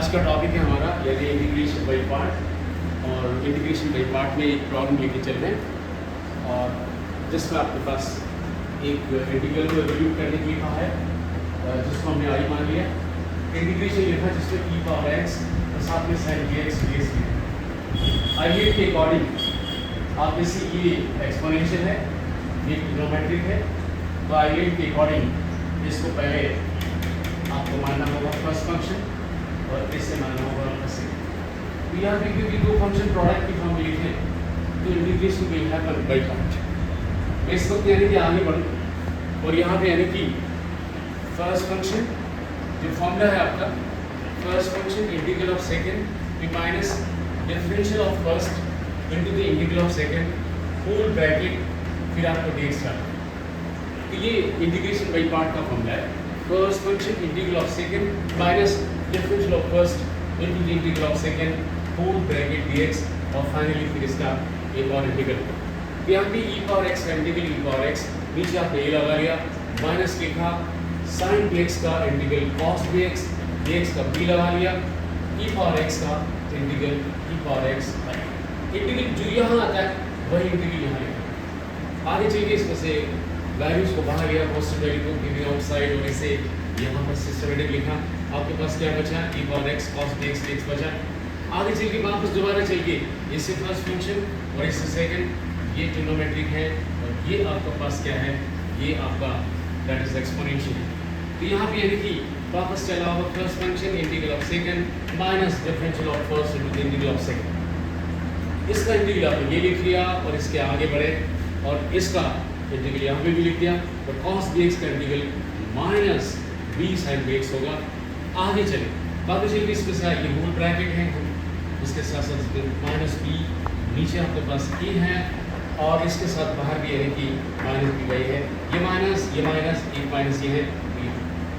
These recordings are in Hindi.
आज का टॉपिक है हमारा यानी इंटीग्रेशन बाई पार्ट। और इंटीग्रेशन बाई पार्ट में एक प्रॉब्लम लेके चल रहे हैं और जिसमें आपके पास एक इंटीग्रल को एवल्यूट करने के लिए कहा है जिसको हमने आई मान लिया। इंटीग्रेशन लिखा जिसमें ई पावर एक्स और साथ में sine D X D X I के अकॉर्डिंग आप जैसे ये एक्सपोनेंशियल है, ये ट्रिग्नोमेट्रिक है, तो आई के अकॉर्डिंग इसको पहले आपको मानना होगा फर्स्ट फंक्शन और इससे मानना होगा आपका सेकंड। तो यहाँ पे क्योंकि दो फंक्शन प्रोडक्ट की फॉर्म में लिखें तो integration will happen by part. मैं इस वक्त यानी कि आगे बढ़ूँ और यहाँ पे यानी कि फर्स्ट फंक्शन जो फॉर्मूला है आपका first function integral of second minus differential of first into the integral of second whole bracket फिर आपको dx डालना। तो ये इंटीग्रेशन बाय पार्ट का फॉर्मूला है। First function integral of second minus differential of first into the integral of second whole bracket dx और फाइनली फिर इसका एक और इंटीग्रल। यहाँ पे e पावर x का इंटीग्रल e पावर x नीचे आपने a लगा लिया माइनस लिखा sin dx का इंटीग्रल cos dx dx का b लगा लिया e पावर x का integral e power x integral जो यहाँ आता है वही इंटीग्रल यहाँ लिखा। आगे चलिए इसमें से वैल्यूज को बाहर लिया कांस्टेंट वैल्यू को गिविंग आउटसाइड और इसे यहाँ पर सिस्टमेटिक लिखा। आपके पास क्या बचा e power x cos dx dx बचा। आगे चल के वापस दोबारा चलिए इससे फर्स्ट फंक्शन और इससे सेकंड ये ट्रिग्नोमेट्रिक है और ये आपका पास क्या है ये आपका दैट इज एक्सपोनेंशियल है। तो यहाँ पे यानी कि वापस चला हुआ first function integral of second minus differential of first into the integral of second. इसका इंटीग्रल आपने ये लिख लिया और इसके आगे बढ़े और इसका इंटीग्रल यहाँ पे भी लिख दिया तो cos dx का integral minus b sin dx होगा। आगे चले बाकी चलिए इसमें से ये होल ब्रैकेट है इसके साथ साथ माइनस b नीचे आपके पास a है और इसके साथ बाहर भी यानी कि माइनस b गई है ये माइनस एक माइनस ये है b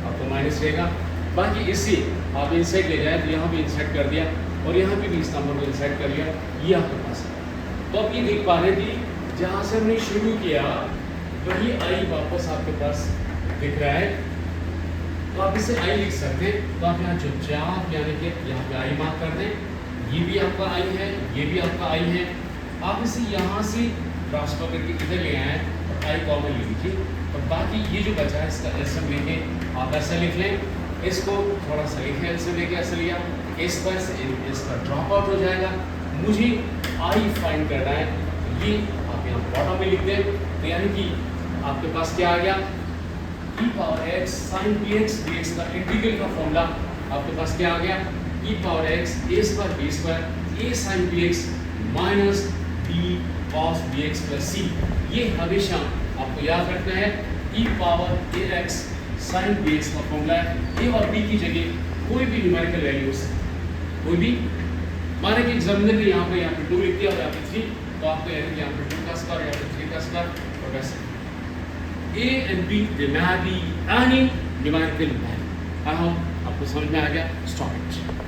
आपको माइनस रहेगा। बाकी इससे आप इंसर्ट ले जाए तो यहाँ पे इंसर्ट कर दिया और यहाँ पे भी इस नंबर को इंसर्ट कर लिया ये आपके पास है। तो आप ये देख पा रहे थे जहाँ से हमने शुरू किया वही आई वापस आपके पास दिख रहा है। तो आप इसे आई लिख सकते हैं। तो आप यहाँ चुपचाप यानी कि यहाँ पे आई मार्क कर दें। ये भी आपका आई है ये भी आपका आई है। आप इसे यहाँ से ट्रांसफर करके इधर ले आए और आई कॉमन ले लीजिए और बाकी ये जो बचा है इसका एल्सियम लेके आप ऐसा लिख लें। इसको थोड़ा सा लिखें एल्सियम लेके ऐसा लिया इस पर से इसका ड्रॉप आउट हो जाएगा। मुझे आई फाइंड करना है ये आप यहाँ बॉटम में लिख दें। तो यानी कि आपके पास क्या आ गया e power x sin dx dx का इंटीग्रल का फॉर्मूला आपके पास क्या आ गया e power x a square b square a sin dx minus b cos dx plus c। ये हमेशा आपको याद रखना है e power ax sin dx का फॉर्मूला है। a और b की जगह कोई भी न्यूमेरिकल वैल्यू हो सकती है कोई भी। माने कि एग्जामिनर ने यहाँ पे 2 लिख दिया और यहाँ पे 3 तो आपको यहाँ पे 2 का स्क्वायर यहाँ पे 3 का स्क्वायर और वैसे A and B they may be any numerical value। आपको समझ में आ गया। Stop it.